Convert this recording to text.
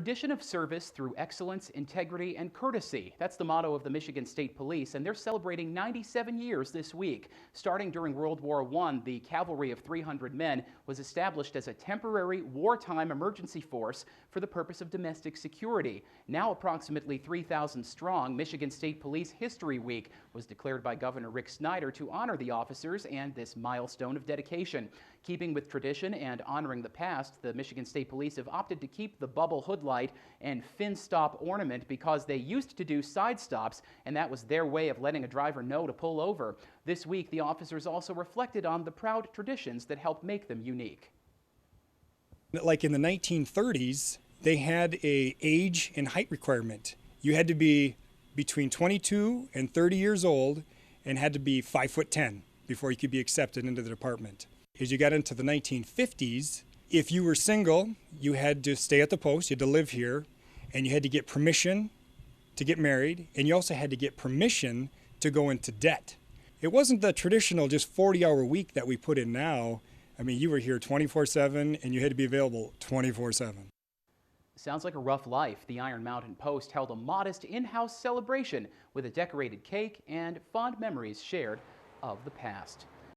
tradition of service through excellence, integrity, and courtesy. That's the motto of the Michigan State Police, and they're celebrating 97 years this week. Starting during World War I, the cavalry of 300 men was established as a temporary wartime emergency force for the purpose of domestic security. Now approximately 3,000 strong, Michigan State Police History Week was declared by Governor Rick Snyder to honor the officers and this milestone of dedication. Keeping with tradition and honoring the past, the Michigan State Police have opted to keep the bubble hood light and fin stop ornament because they used to do side stops, and that was their way of letting a driver know to pull over. This week, the officers also reflected on the proud traditions that help make them unique. Like in the 1930s, they had an age and height requirement. You had to be between 22 and 30 years old and had to be 5'10" before you could be accepted into the department. As you got into the 1950s, if you were single, you had to stay at the post, you had to live here, and you had to get permission to get married, and you also had to get permission to go into debt. It wasn't the traditional just 40-hour week that we put in now. I mean, you were here 24/7, and you had to be available 24/7. Sounds like a rough life. The Iron Mountain Post held a modest in-house celebration with a decorated cake and fond memories shared of the past.